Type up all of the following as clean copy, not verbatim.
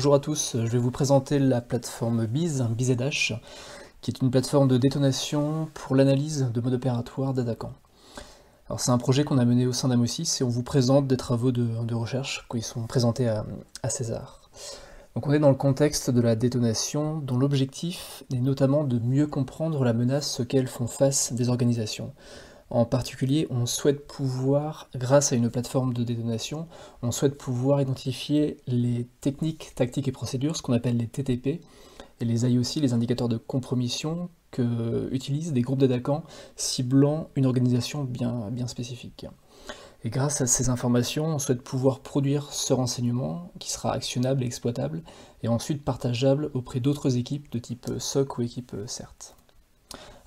Bonjour à tous, je vais vous présenter la plateforme BizZH, qui est une plateforme de détonation pour l'analyse de mode opératoire d'attaquants. Alors c'est un projet qu'on a mené au sein d'Amosis et on vous présente des travaux de recherche qui sont présentés à César. Donc on est dans le contexte de la détonation dont l'objectif est notamment de mieux comprendre la menace auxquelles font face des organisations. En particulier, on souhaite pouvoir, grâce à une plateforme de détonation, on souhaite pouvoir identifier les techniques, tactiques et procédures, ce qu'on appelle les TTP, et les IOC, les indicateurs de compromission, que utilisent des groupes d'attaquants ciblant une organisation bien spécifique. Et grâce à ces informations, on souhaite pouvoir produire ce renseignement qui sera actionnable et exploitable, et ensuite partageable auprès d'autres équipes de type SOC ou équipe CERT.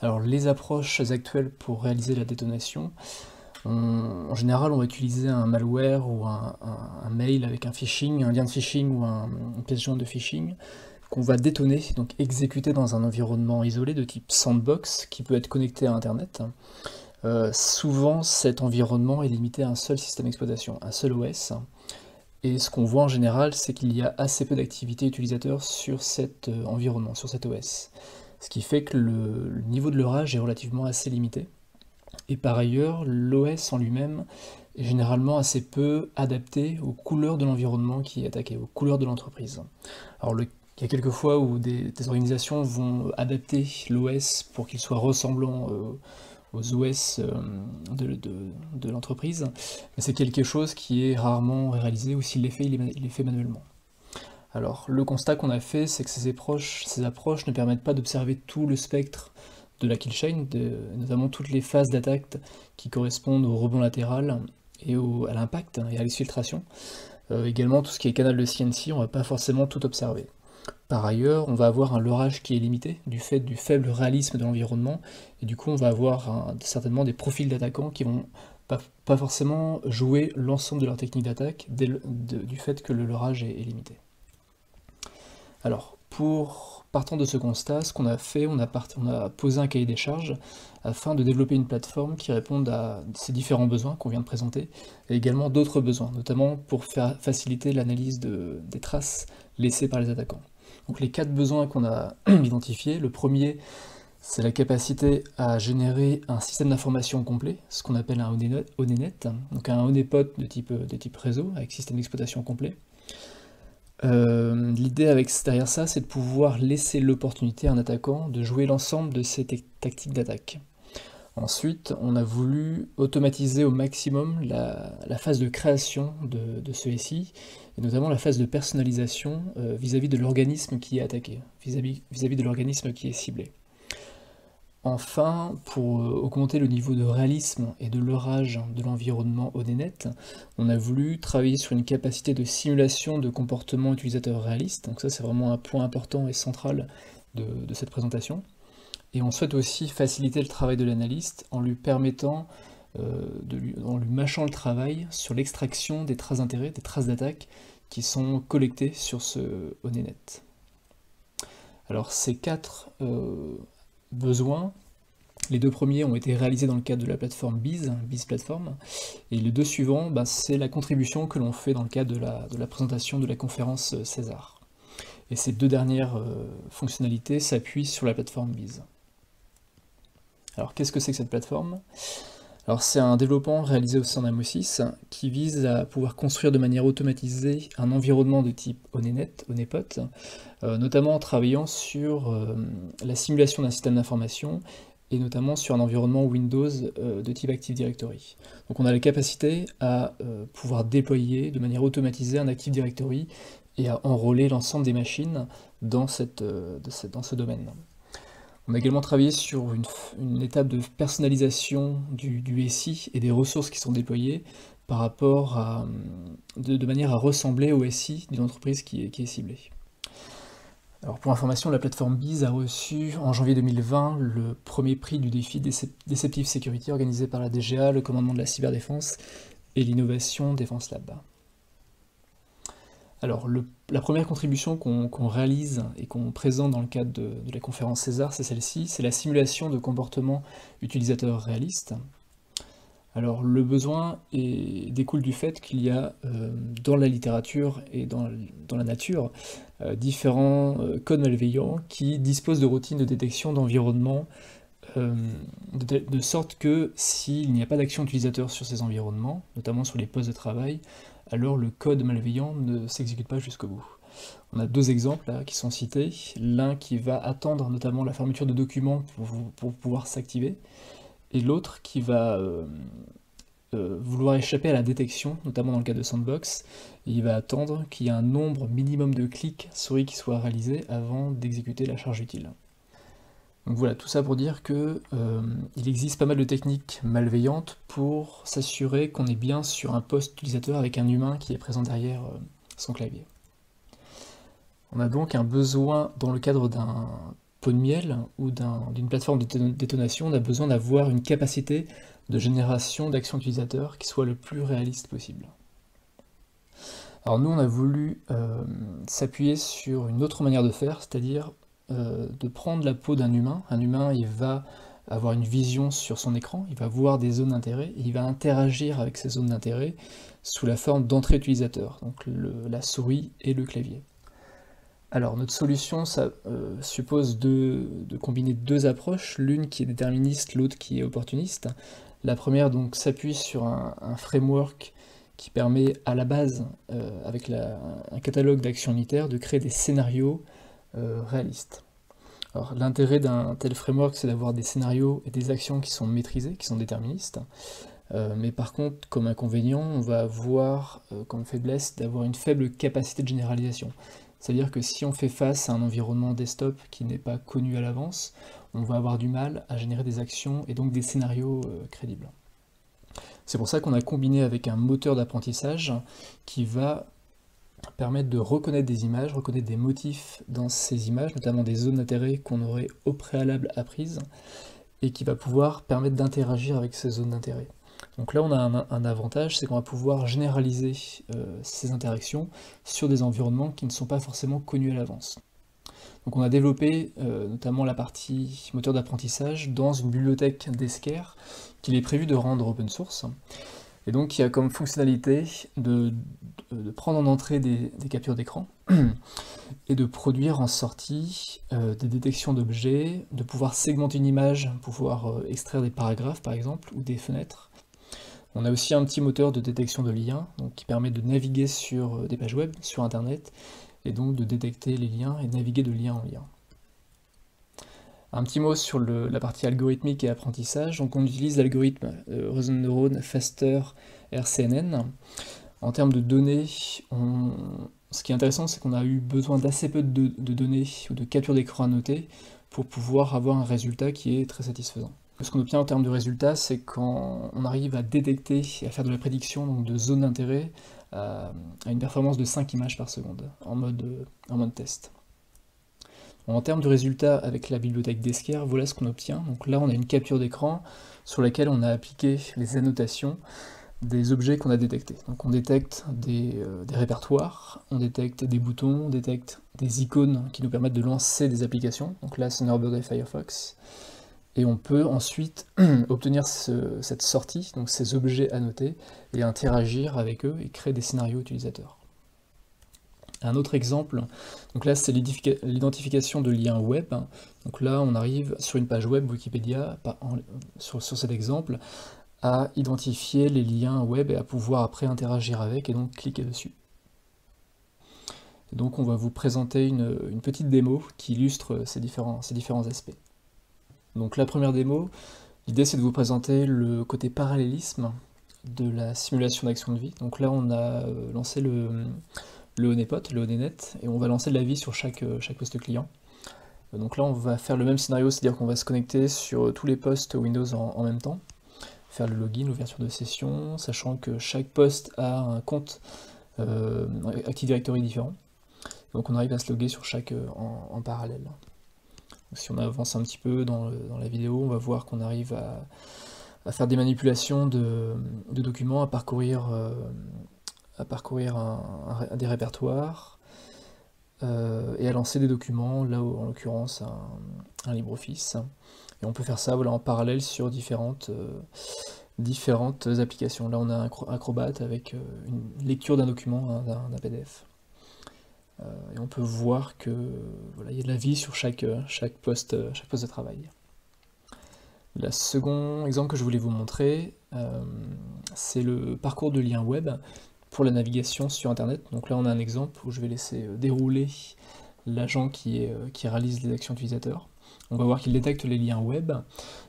Alors les approches actuelles pour réaliser la détonation, en général on va utiliser un malware ou un mail avec un phishing, un lien de phishing ou une pièce jointe de phishing qu'on va détonner, donc exécuter dans un environnement isolé de type sandbox qui peut être connecté à internet. Souvent cet environnement est limité à un seul système d'exploitation, un seul OS, et ce qu'on voit en général c'est qu'il y a assez peu d'activité utilisateur sur cet environnement, sur cet OS. Ce qui fait que le niveau de leurrage est relativement assez limité. Et par ailleurs, l'OS en lui-même est généralement assez peu adapté aux couleurs de l'environnement qui est attaqué, aux couleurs de l'entreprise. Alors il y a quelques fois où des organisations vont adapter l'OS pour qu'il soit ressemblant aux OS de l'entreprise, mais c'est quelque chose qui est rarement réalisé, ou s'il l'est fait, il est fait manuellement. Alors, le constat qu'on a fait, c'est que ces approches ne permettent pas d'observer tout le spectre de la kill chain, notamment toutes les phases d'attaque qui correspondent au rebond latéral et à l'impact et à l'exfiltration. Également, tout ce qui est canal de CNC, on ne va pas forcément tout observer. Par ailleurs, on va avoir un leurrage qui est limité du fait du faible réalisme de l'environnement, et du coup, on va avoir certainement des profils d'attaquants qui vont pas forcément jouer l'ensemble de leur technique d'attaque du fait que le leurrage est limité. Alors, partant de ce constat, ce qu'on a fait, on a posé un cahier des charges afin de développer une plateforme qui réponde à ces différents besoins qu'on vient de présenter, et également d'autres besoins, notamment pour faciliter l'analyse des traces laissées par les attaquants. Donc les 4 besoins qu'on a identifiés, le premier, c'est la capacité à générer un système d'information complet, ce qu'on appelle un ONENet, donc un honeypot de type réseau, avec système d'exploitation complet. L'idée derrière ça, c'est de pouvoir laisser l'opportunité à un attaquant de jouer l'ensemble de ses tactiques d'attaque. Ensuite, on a voulu automatiser au maximum la phase de création de ce SI, et notamment la phase de personnalisation vis-à-vis de l'organisme qui est attaqué, vis-à-vis de l'organisme qui est ciblé. Enfin, pour augmenter le niveau de réalisme et de leurrage de l'environnement ONENet, on a voulu travailler sur une capacité de simulation de comportement utilisateur réaliste, donc ça c'est vraiment un point important et central de cette présentation. Et on souhaite aussi faciliter le travail de l'analyste en lui permettant, en lui mâchant le travail sur l'extraction des traces d'intérêt, des traces d'attaque qui sont collectées sur ce ONENet. Alors ces 4 besoins, les 2 premiers ont été réalisés dans le cadre de la plateforme Biz Platform, et les 2 suivants, c'est la contribution que l'on fait dans le cadre de la présentation de la conférence César. Et ces 2 dernières fonctionnalités s'appuient sur la plateforme Biz. Alors qu'est-ce que c'est que cette plateforme ? Alors c'est un développement réalisé au sein d'Amosis qui vise à pouvoir construire de manière automatisée un environnement de type honeypot, notamment en travaillant sur la simulation d'un système d'information et notamment sur un environnement Windows de type Active Directory. Donc on a la capacité à pouvoir déployer de manière automatisée un Active Directory et à enrôler l'ensemble des machines dans ce domaine. On a également travaillé sur une étape de personnalisation du SI et des ressources qui sont déployées par rapport de manière à ressembler au SI d'une entreprise qui est ciblée. Alors pour information, la plateforme Biz a reçu en janvier 2020 le premier prix du défi Deceptive Security organisé par la DGA, le commandement de la cyberdéfense et l'innovation Défense Lab. Alors, la première contribution qu'on réalise et qu'on présente dans le cadre de la conférence César, c'est celle-ci, c'est la simulation de comportement utilisateur réaliste. Alors le besoin découle du fait qu'il y a dans la littérature et dans la nature différents codes malveillants qui disposent de routines de détection d'environnement de sorte que s'il n'y a pas d'action utilisateur sur ces environnements, notamment sur les postes de travail, alors le code malveillant ne s'exécute pas jusqu'au bout. On a deux exemples là, qui sont cités, l'un qui va attendre notamment la fermeture de documents pour pouvoir s'activer, et l'autre qui va vouloir échapper à la détection, notamment dans le cas de Sandbox, et il va attendre qu'il y ait un nombre minimum de clics souris qui soit réalisé avant d'exécuter la charge utile. Donc voilà, tout ça pour dire que il existe pas mal de techniques malveillantes pour s'assurer qu'on est bien sur un poste utilisateur avec un humain qui est présent derrière son clavier. On a donc un besoin, dans le cadre d'un pot de miel ou d'une plateforme de détonation, on a besoin d'avoir une capacité de génération d'actions utilisateurs qui soit le plus réaliste possible. Alors nous, on a voulu s'appuyer sur une autre manière de faire, c'est-à-dire de prendre la peau d'un humain. Un humain, il va avoir une vision sur son écran, il va voir des zones d'intérêt, et il va interagir avec ces zones d'intérêt sous la forme d'entrée utilisateur, donc la souris et le clavier. Alors notre solution, ça suppose de combiner deux approches, l'une qui est déterministe, l'autre qui est opportuniste. La première donc s'appuie sur un framework qui permet à la base, avec un catalogue d'actions unitaires, de créer des scénarios réalistes. Alors l'intérêt d'un tel framework, c'est d'avoir des scénarios et des actions qui sont maîtrisés, qui sont déterministes, mais par contre, comme inconvénient, on va avoir comme faiblesse d'avoir une faible capacité de généralisation. C'est-à-dire que si on fait face à un environnement desktop qui n'est pas connu à l'avance, on va avoir du mal à générer des actions et donc des scénarios crédibles. C'est pour ça qu'on a combiné avec un moteur d'apprentissage qui va permettre de reconnaître des images, reconnaître des motifs dans ces images, notamment des zones d'intérêt qu'on aurait au préalable apprises, et qui va pouvoir permettre d'interagir avec ces zones d'intérêt. Donc là on a un avantage, c'est qu'on va pouvoir généraliser ces interactions sur des environnements qui ne sont pas forcément connus à l'avance. Donc on a développé notamment la partie moteur d'apprentissage dans une bibliothèque d'Esker qu'il est prévu de rendre open source, et donc qui a comme fonctionnalité de prendre en entrée des captures d'écran et de produire en sortie des détections d'objets, de pouvoir segmenter une image, pouvoir extraire des paragraphes par exemple, ou des fenêtres. On a aussi un petit moteur de détection de liens, donc qui permet de naviguer sur des pages web, sur internet, et donc de détecter les liens et de naviguer de lien en lien. Un petit mot sur la partie algorithmique et apprentissage. Donc on utilise l'algorithme Reason Neuron Faster RCNN. En termes de données, ce qui est intéressant, c'est qu'on a eu besoin d'assez peu de données ou de captures d'écran annotées pour pouvoir avoir un résultat qui est très satisfaisant. Ce qu'on obtient en termes de résultats, c'est quand on arrive à détecter et à faire de la prédiction donc de zones d'intérêt à une performance de 5 images par seconde en mode test. En termes de résultats avec la bibliothèque d'Esker, voilà ce qu'on obtient. Donc là on a une capture d'écran sur laquelle on a appliqué les annotations des objets qu'on a détectés. Donc on détecte des répertoires, on détecte des boutons, on détecte des icônes qui nous permettent de lancer des applications. Donc là Thunderbird et Firefox. Et on peut ensuite obtenir cette sortie, donc ces objets annotés, et interagir avec eux et créer des scénarios utilisateurs. Un autre exemple, donc là c'est l'identification de liens web. Donc là on arrive sur une page web Wikipédia, sur cet exemple, à identifier les liens web et à pouvoir après interagir avec et donc cliquer dessus. Et donc on va vous présenter une petite démo qui illustre ces différents aspects. Donc la première démo, l'idée c'est de vous présenter le côté parallélisme de la simulation d'action de vie. Donc là on a lancé le honeypot, le honeynet, et on va lancer de la vie sur chaque poste client. Donc là on va faire le même scénario, c'est-à-dire qu'on va se connecter sur tous les postes Windows en même temps, faire le login, l'ouverture de session, sachant que chaque poste a un compte Active Directory différent. Donc on arrive à se loguer sur chaque en parallèle. Donc si on avance un petit peu dans la vidéo, on va voir qu'on arrive à faire des manipulations de documents, à parcourir des répertoires et à lancer des documents, là où, en l'occurrence un LibreOffice. Et on peut faire ça voilà, en parallèle sur différentes différentes applications. Là on a un Acrobat avec une lecture d'un document, d'un PDF. Et on peut voir que voilà, il y a de la vie sur chaque poste de travail. Le second exemple que je voulais vous montrer, c'est le parcours de lien web pour la navigation sur Internet. Donc là on a un exemple où je vais laisser dérouler l'agent qui réalise les actions utilisateurs. On va voir qu'il détecte les liens web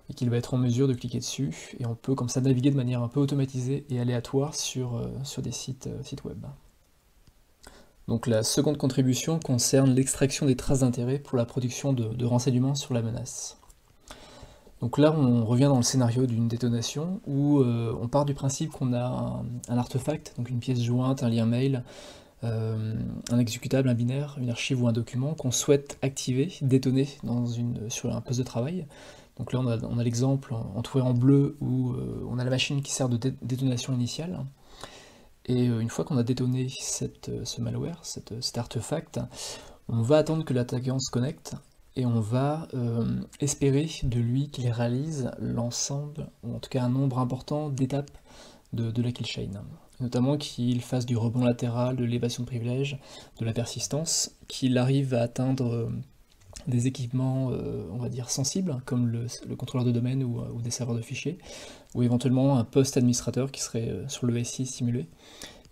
et qu'il va être en mesure de cliquer dessus, et on peut comme ça naviguer de manière un peu automatisée et aléatoire sur des sites web. Donc la seconde contribution concerne l'extraction des traces d'intérêt pour la production de renseignements sur la menace. Donc là on revient dans le scénario d'une détonation où on part du principe qu'on a un artefact, donc une pièce jointe, un lien mail, un exécutable, un binaire, une archive ou un document qu'on souhaite activer, détonner sur un poste de travail. Donc là on a l'exemple entouré en bleu où on a la machine qui sert de détonation initiale. Et une fois qu'on a détonné ce malware, cet artefact, on va attendre que l'attaquant se connecte et on va espérer de lui qu'il réalise l'ensemble, ou en tout cas un nombre important d'étapes de la kill chain. Notamment qu'il fasse du rebond latéral, de l'évasion de privilèges, de la persistance, qu'il arrive à atteindre des équipements, on va dire, sensibles, comme le contrôleur de domaine ou des serveurs de fichiers, ou éventuellement un poste administrateur qui serait sur le SI simulé.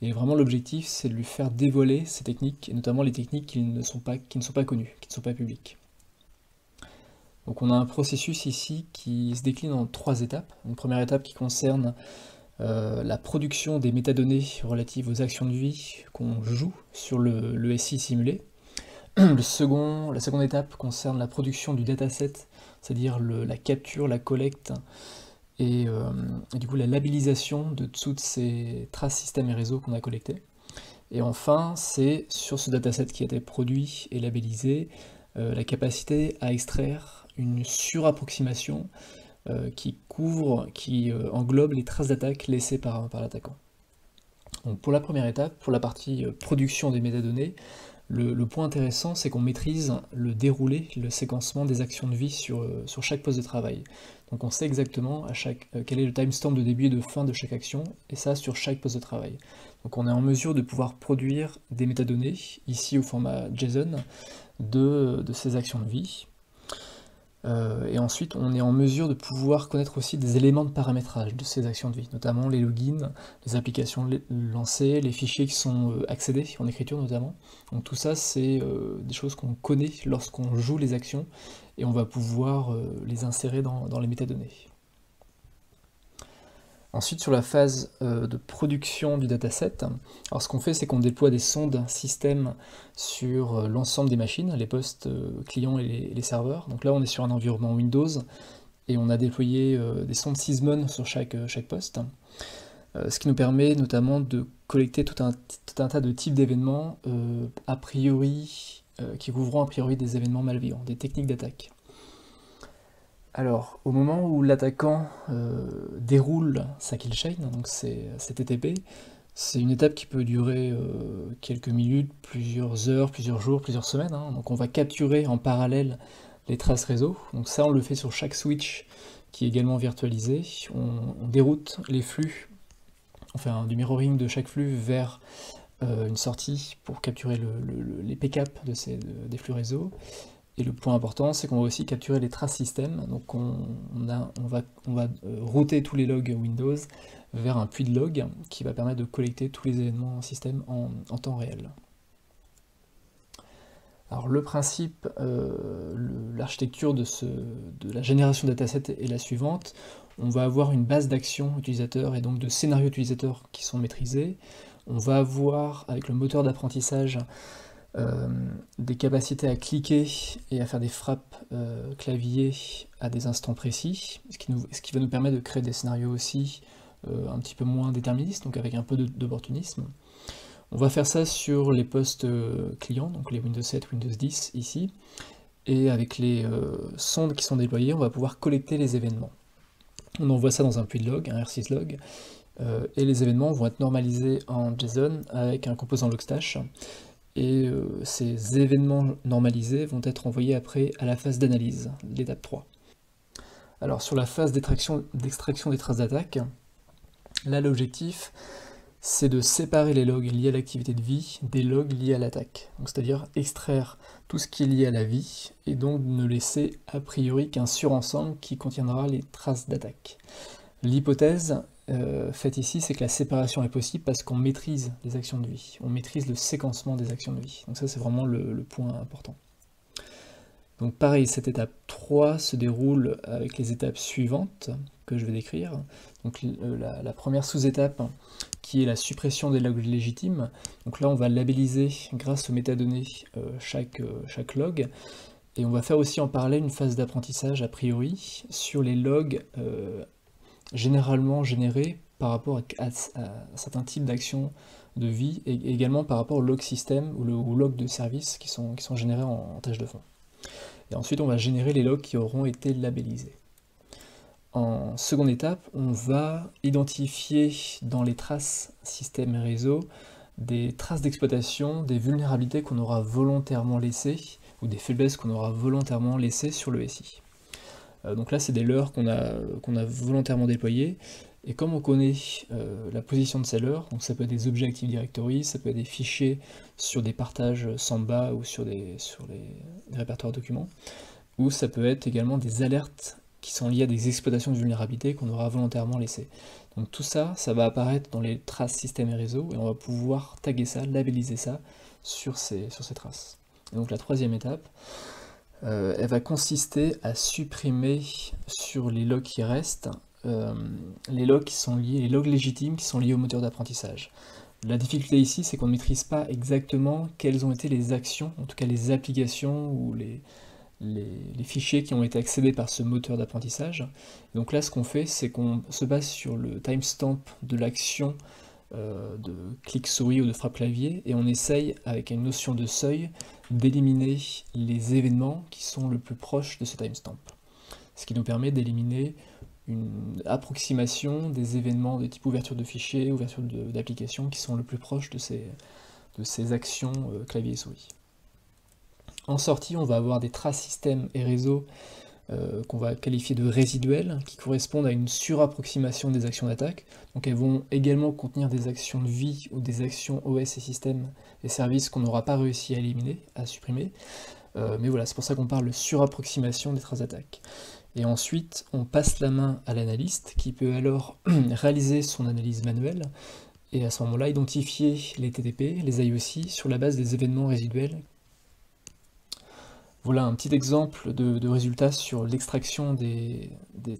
Et vraiment l'objectif, c'est de lui faire dévoiler ces techniques, et notamment les techniques qui ne sont pas connues, qui ne sont pas publiques. Donc on a un processus ici qui se décline en 3 étapes. Une première étape qui concerne la production des métadonnées relatives aux actions de vie qu'on joue sur le SI simulé. La seconde étape concerne la production du dataset, c'est-à-dire la capture, la collecte et du coup la labellisation de toutes ces traces systèmes et réseaux qu'on a collectées. Et enfin, c'est sur ce dataset qui a été produit et labellisé, la capacité à extraire une surapproximation qui englobe les traces d'attaque laissées par l'attaquant. Donc pour la première étape, pour la partie production des métadonnées, le point intéressant, c'est qu'on maîtrise le déroulé, le séquencement des actions de vie sur chaque poste de travail. Donc on sait exactement quel est le timestamp de début et de fin de chaque action, et ça sur chaque poste de travail. Donc on est en mesure de pouvoir produire des métadonnées, ici au format JSON, de ces actions de vie. Et ensuite, on est en mesure de pouvoir connaître aussi des éléments de paramétrage de ces actions de vie, notamment les logins, les applications lancées, les fichiers qui sont accédés, en écriture notamment. Donc tout ça, c'est des choses qu'on connaît lorsqu'on joue les actions, et on va pouvoir les insérer dans les métadonnées. Ensuite, sur la phase de production du dataset, alors ce qu'on fait, c'est qu'on déploie des sondes système sur l'ensemble des machines, les postes clients et les serveurs. Donc là, on est sur un environnement Windows, et on a déployé des sondes Sysmon sur chaque poste, ce qui nous permet notamment de collecter tout un tas de types d'événements, a priori, qui couvront a priori des événements malveillants, des techniques d'attaque. Alors, au moment où l'attaquant déroule sa kill chain, donc c'est TTP, c'est une étape qui peut durer quelques minutes, plusieurs heures, plusieurs jours, plusieurs semaines. Donc on va capturer en parallèle les traces réseau. Donc ça, on le fait sur chaque switch qui est également virtualisé. On déroute les flux, on fait du mirroring de chaque flux vers une sortie pour capturer les pcap des flux réseau. Et le point important, c'est qu'on va aussi capturer les traces système. Donc on va router tous les logs Windows vers un puits de log qui va permettre de collecter tous les événements système en temps réel. Alors le principe, l'architecture de la génération de dataset est la suivante. On va avoir une base d'actions utilisateurs et donc de scénarios utilisateurs qui sont maîtrisés. On va avoir, avec le moteur d'apprentissage, des capacités à cliquer et à faire des frappes clavier à des instants précis, ce qui va nous permettre de créer des scénarios aussi un petit peu moins déterministes, donc avec un peu d'opportunisme. On va faire ça sur les postes clients, donc les Windows 7, Windows 10 ici, et avec les sondes qui sont déployées, on va pouvoir collecter les événements. On envoie ça dans un puits de log, un R6 log, et les événements vont être normalisés en JSON avec un composant Logstash. Et ces événements normalisés vont être envoyés après à la phase d'analyse, l'étape 3. Alors sur la phase d'extraction des traces d'attaque, Là, l'objectif, c'est de séparer les logs liés à l'activité de vie des logs liés à l'attaque. C'est-à-dire extraire tout ce qui est lié à la vie, et donc ne laisser a priori qu'un surensemble qui contiendra les traces d'attaque. L'hypothèse faite ici, c'est que la séparation est possible parce qu'on maîtrise les actions de vie, on maîtrise le séquencement des actions de vie. Donc ça, c'est vraiment le point important. Donc pareil, cette étape 3 se déroule avec les étapes suivantes que je vais décrire. Donc la première sous-étape qui est la suppression des logs légitimes. Donc là, on va labelliser grâce aux métadonnées chaque log. Et on va faire aussi en parallèle une phase d'apprentissage a priori sur les logs généralement générés par rapport à certains types d'actions de vie et également par rapport au log système ou au log de service qui sont générés en tâche de fond. Et ensuite, on va générer les logs qui auront été labellisés. En seconde étape, on va identifier dans les traces système et réseau des traces d'exploitation, des vulnérabilités qu'on aura volontairement laissées, ou des faiblesses qu'on aura volontairement laissées sur le SI. Donc là, c'est des leurres qu'on a volontairement déployées, et comme on connaît la position de ces leurres, donc ça peut être des objets Active Directory, ça peut être des fichiers sur des partages Samba ou sur des répertoires documents, ou ça peut être également des alertes qui sont liées à des exploitations de vulnérabilité qu'on aura volontairement laissées. Donc tout ça, ça va apparaître dans les traces système et réseau, et on va pouvoir taguer ça, labelliser ça sur ces traces. Et donc la troisième étape, elle va consister à supprimer sur les logs qui restent, les logs qui sont liés, les logs légitimes qui sont liés au moteur d'apprentissage. La difficulté ici, c'est qu'on ne maîtrise pas exactement quelles ont été les actions, en tout cas les applications ou les fichiers qui ont été accédés par ce moteur d'apprentissage. Donc là, ce qu'on fait, c'est qu'on se base sur le timestamp de l'action de clic souris ou de frappe clavier, et on essaye, avec une notion de seuil, d'éliminer les événements qui sont le plus proches de ce timestamp. Ce qui nous permet d'éliminer une approximation des événements de type ouverture de fichiers, ouverture d'applications qui sont le plus proches de ces actions clavier et souris. En sortie, on va avoir des traces système et réseau qu'on va qualifier de résiduelles, qui correspondent à une surapproximation des actions d'attaque. Donc elles vont également contenir des actions de vie ou des actions OS et systèmes et services qu'on n'aura pas réussi à éliminer, à supprimer. Mais voilà, c'est pour ça qu'on parle de surapproximation des traces d'attaque. Et ensuite, on passe la main à l'analyste, qui peut alors réaliser son analyse manuelle, et à ce moment-là, identifier les TTP, les IOC, sur la base des événements résiduels. Voilà un petit exemple de résultat sur l'extraction des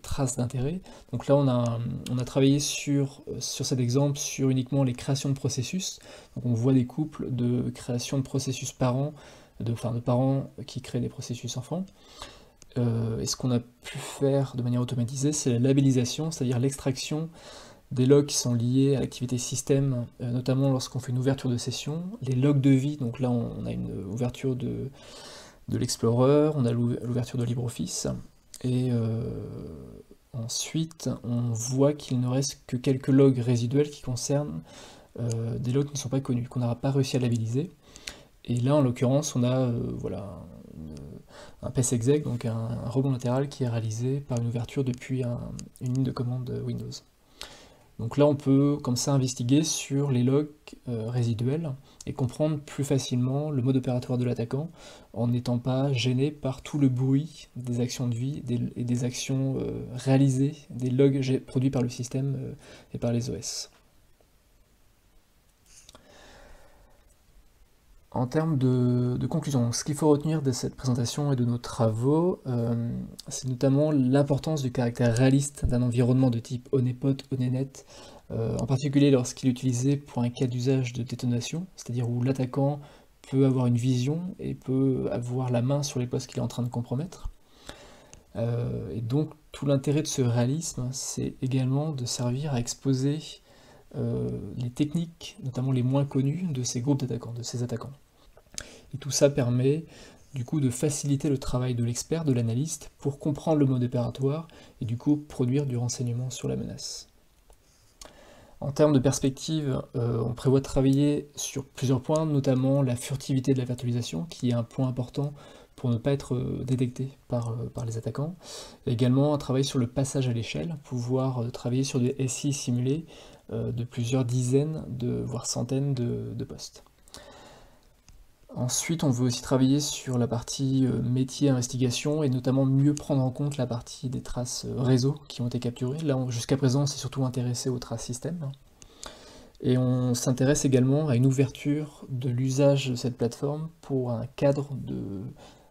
traces d'intérêt. Donc là, on a travaillé sur cet exemple sur uniquement les créations de processus. Donc on voit des couples de création de processus parents, de parents qui créent des processus enfants. Et ce qu'on a pu faire de manière automatisée, c'est la labellisation, c'est-à-dire l'extraction des logs qui sont liés à l'activité système, notamment lorsqu'on fait une ouverture de session, les logs de vie, donc là on a une ouverture de l'Explorer, on a l'ouverture de LibreOffice, et ensuite on voit qu'il ne reste que quelques logs résiduels qui concernent des logs qui ne sont pas connus, qu'on n'aura pas réussi à labelliser. Et là en l'occurrence on a un PES-exec, donc un rebond latéral qui est réalisé par une ouverture depuis une ligne de commande Windows. Donc là on peut comme ça investiguer sur les logs résiduels et comprendre plus facilement le mode opératoire de l'attaquant en n'étant pas gêné par tout le bruit des actions de vie et des actions réalisées, des logs produits par le système et par les OS. En termes de conclusion, ce qu'il faut retenir de cette présentation et de nos travaux, c'est notamment l'importance du caractère réaliste d'un environnement de type Honeypot, Honeynet, en particulier lorsqu'il est utilisé pour un cas d'usage de détonation, c'est-à-dire où l'attaquant peut avoir une vision et peut avoir la main sur les postes qu'il est en train de compromettre. Et donc tout l'intérêt de ce réalisme, c'est également de servir à exposer les techniques, notamment les moins connues, de ces groupes d'attaquants, de ces attaquants. Et tout ça permet du coup de faciliter le travail de l'expert, de l'analyste, pour comprendre le mode opératoire et du coup produire du renseignement sur la menace. En termes de perspective, on prévoit de travailler sur plusieurs points, notamment la furtivité de la virtualisation, qui est un point important pour ne pas être détecté par les attaquants. Et également un travail sur le passage à l'échelle, pouvoir travailler sur des SI simulés de plusieurs dizaines, voire centaines de postes. Ensuite, on veut aussi travailler sur la partie métier investigation et notamment mieux prendre en compte la partie des traces réseau qui ont été capturées. Là, jusqu'à présent, on s'est surtout intéressé aux traces système. Et on s'intéresse également à une ouverture de l'usage de cette plateforme pour un cadre de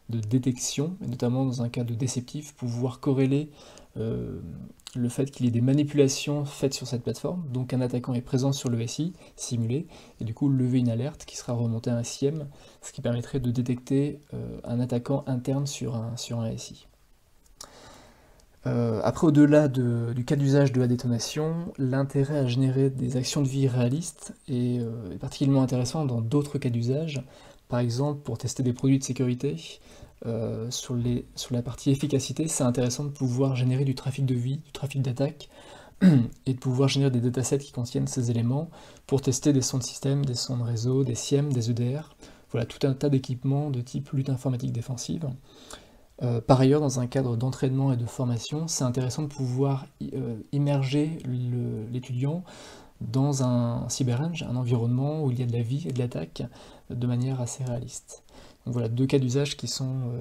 détection, et notamment dans un cadre déceptif, pouvoir corréler le fait qu'il y ait des manipulations faites sur cette plateforme, donc un attaquant est présent sur le SI, simulé, et du coup lever une alerte qui sera remontée à un SIEM, ce qui permettrait de détecter un attaquant interne sur un SI. Après, au-delà du cas d'usage de la détonation, l'intérêt à générer des actions de vie réalistes est particulièrement intéressant dans d'autres cas d'usage. Par exemple, pour tester des produits de sécurité, sur la partie efficacité, c'est intéressant de pouvoir générer du trafic de vie, du trafic d'attaque, et de pouvoir générer des datasets qui contiennent ces éléments pour tester des sons de système, des sons de réseau, des SIEM, des EDR, voilà, tout un tas d'équipements de type lutte informatique défensive. Par ailleurs, dans un cadre d'entraînement et de formation, c'est intéressant de pouvoir immerger l'étudiant dans un cyber-range, un environnement où il y a de la vie et de l'attaque de manière assez réaliste. Donc voilà, deux cas d'usage qui sont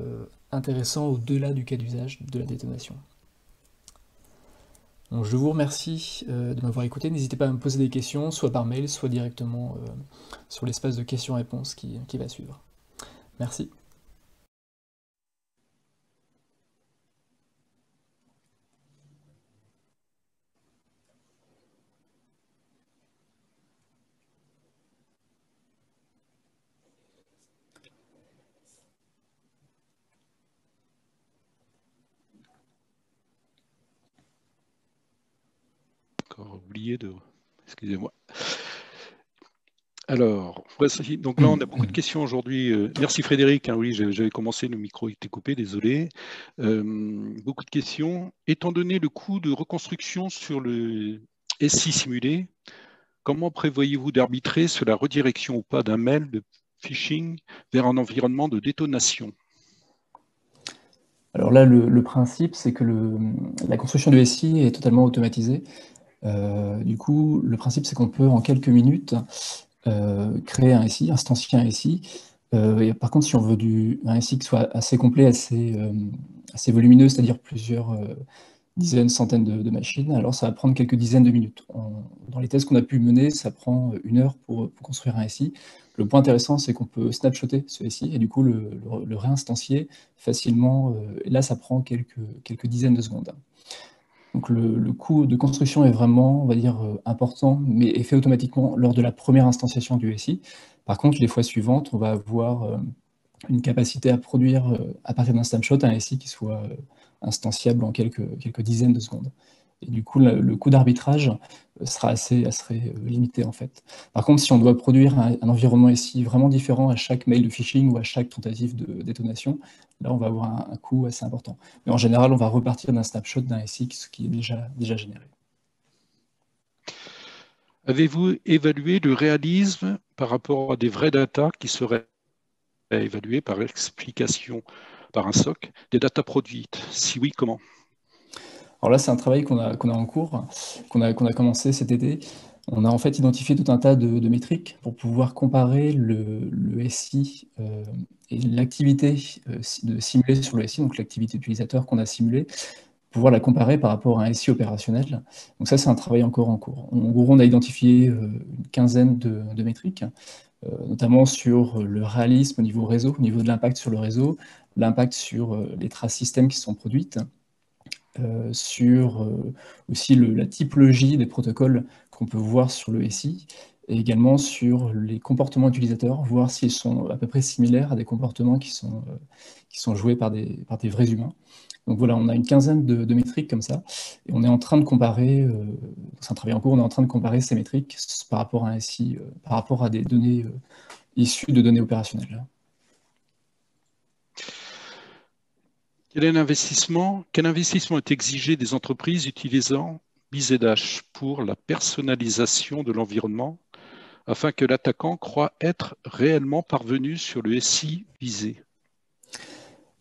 intéressants au-delà du cas d'usage de la détonation. Donc je vous remercie de m'avoir écouté. N'hésitez pas à me poser des questions, soit par mail, soit directement sur l'espace de questions-réponses qui va suivre. Merci. Encore oublié de... Excusez-moi. Alors, voici. Donc là, on a beaucoup de questions aujourd'hui. Merci Frédéric. Hein, oui, j'avais commencé, le micro était coupé, désolé. Beaucoup de questions. Étant donné le coût de reconstruction sur le SI simulé, comment prévoyez-vous d'arbitrer sur la redirection ou pas d'un mail de phishing vers un environnement de détonation? Alors là, le principe, c'est que la construction du SI est totalement automatisée. Du coup, le principe, c'est qu'on peut, en quelques minutes, créer un SI, instancier un SI. Et par contre, si on veut un SI qui soit assez complet, assez volumineux, c'est-à-dire plusieurs dizaines, centaines de machines, alors ça va prendre quelques dizaines de minutes. Dans les tests qu'on a pu mener, ça prend 1 heure pour construire un SI. Le point intéressant, c'est qu'on peut snapshotter ce SI et du coup le réinstancier facilement. Et là, ça prend quelques dizaines de secondes. Donc le coût de construction est vraiment, on va dire, important, mais est fait automatiquement lors de la première instanciation du SI. Par contre, les fois suivantes, on va avoir une capacité à produire, à partir d'un snapshot, un SI qui soit instanciable en quelques dizaines de secondes. Et du coup, le coût d'arbitrage sera assez limité, en fait. Par contre, si on doit produire un environnement SI vraiment différent à chaque mail de phishing ou à chaque tentative de détonation, là, on va avoir un coût assez important. Mais en général, on va repartir d'un snapshot d'un SI qui est déjà généré. Avez-vous évalué le réalisme par rapport à des vraies datas qui seraient évaluées par explication par un SOC des datas produites? Si oui, comment? Alors là, c'est un travail qu'on a en cours, qu'on a commencé cet été. On a en fait identifié tout un tas de métriques pour pouvoir comparer le SI et l'activité simulée sur le SI, donc l'activité utilisateur qu'on a simulée, pouvoir la comparer par rapport à un SI opérationnel. Donc ça, c'est un travail encore en cours. En gros, on a identifié une quinzaine de métriques, notamment sur le réalisme au niveau réseau, au niveau de l'impact sur le réseau, l'impact sur les traces système qui sont produites, sur aussi la typologie des protocoles qu'on peut voir sur le SI, et également sur les comportements utilisateurs, voir s'ils sont à peu près similaires à des comportements qui sont joués par des vrais humains. Donc voilà, on a une quinzaine de métriques comme ça, et on est en train de comparer, c'est un travail en cours, on est en train de comparer ces métriques par rapport à un SI, par rapport à des données issues de données opérationnelles. Quel investissement est exigé des entreprises utilisant BizEdash pour la personnalisation de l'environnement afin que l'attaquant croit être réellement parvenu sur le SI visé?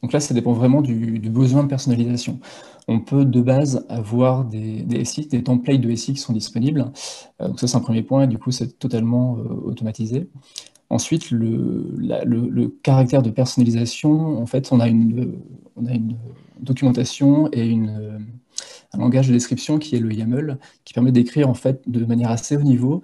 Donc là, ça dépend vraiment du besoin de personnalisation. On peut de base avoir des SI, des templates de SI qui sont disponibles. Donc ça, c'est un premier point, et du coup, c'est totalement automatisé. Ensuite, le caractère de personnalisation, en fait, on a une documentation et un langage de description qui est le YAML, qui permet d'écrire en fait de manière assez haut niveau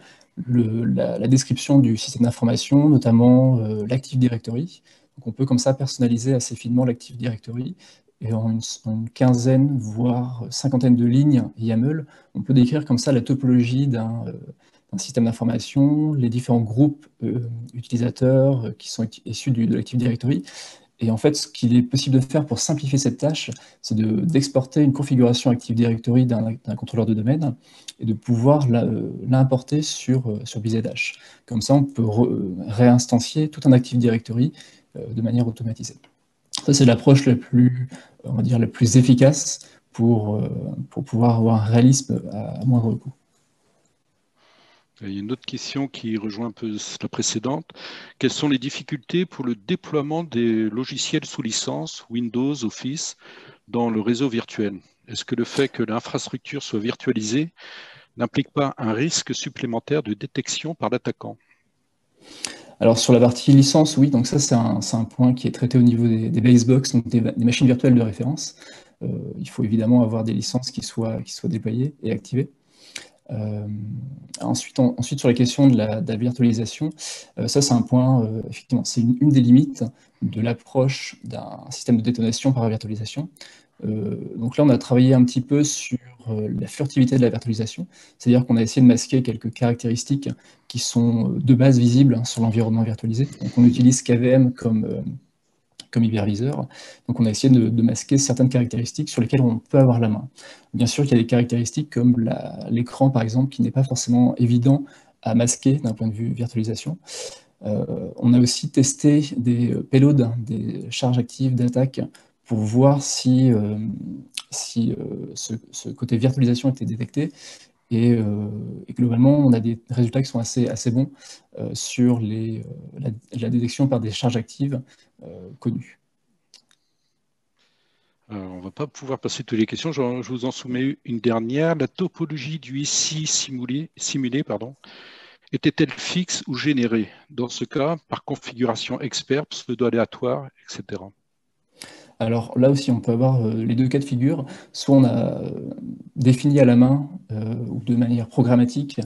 la description du système d'information, notamment l'Active Directory. Donc on peut comme ça personnaliser assez finement l'Active Directory. Et en une quinzaine, voire cinquantaine de lignes YAML, on peut décrire comme ça la topologie d'un système d'information, les différents groupes utilisateurs qui sont issus de l'Active Directory. Et en fait, ce qu'il est possible de faire pour simplifier cette tâche, c'est d'exporter une configuration Active Directory d'un contrôleur de domaine et de pouvoir l'importer sur BZH. Comme ça, on peut réinstancier tout un Active Directory de manière automatisée. Ça, c'est l'approche la plus, on va dire, la plus efficace pour pouvoir avoir un réalisme à moindre coût. Il y a une autre question qui rejoint un peu la précédente. Quelles sont les difficultés pour le déploiement des logiciels sous licence Windows, Office dans le réseau virtuel? Est-ce que le fait que l'infrastructure soit virtualisée n'implique pas un risque supplémentaire de détection par l'attaquant? Alors sur la partie licence, oui, donc ça c'est un point qui est traité au niveau des basebox, donc des machines virtuelles de référence. Il faut évidemment avoir des licences qui soient déployées et activées. Ensuite, sur la question de la virtualisation, ça c'est un point, effectivement, c'est une des limites de l'approche d'un système de détonation par virtualisation. Donc là, on a travaillé un petit peu sur la furtivité de la virtualisation, c'est-à-dire qu'on a essayé de masquer quelques caractéristiques qui sont de base visibles sur l'environnement virtualisé. Donc on utilise KVM comme hyperviseur. Donc on a essayé de masquer certaines caractéristiques sur lesquelles on peut avoir la main. Bien sûr qu'il y a des caractéristiques comme l'écran, par exemple, qui n'est pas forcément évident à masquer d'un point de vue virtualisation. On a aussi testé des payloads, des charges actives d'attaque, pour voir si ce côté virtualisation était détecté. Et globalement, on a des résultats qui sont assez bons sur la détection par des charges actives connues. On ne va pas pouvoir passer toutes les questions. Je vous en soumets une dernière. La topologie du SI simulé était-elle fixe ou générée? Dans ce cas, par configuration expert, pseudo-aléatoire, etc. Alors là aussi, on peut avoir les deux cas de figure. Soit on a défini à la main ou de manière programmatique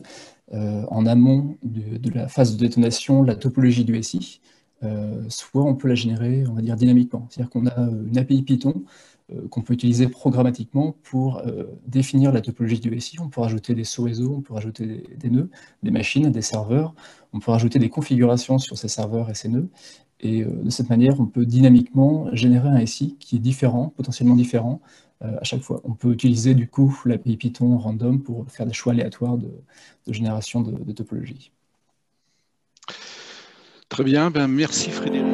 en amont de la phase de détonation la topologie du SI, soit on peut la générer, on va dire, dynamiquement. C'est-à-dire qu'on a une API Python qu'on peut utiliser programmatiquement pour définir la topologie du SI. On peut rajouter des sauts réseau, on peut rajouter des nœuds, des machines, des serveurs, on peut rajouter des configurations sur ces serveurs et ces nœuds. Et de cette manière, on peut dynamiquement générer un SI qui est différent, potentiellement différent, à chaque fois. On peut utiliser du coup l'API Python random pour faire des choix aléatoires de génération de topologie. Très bien, merci Frédéric.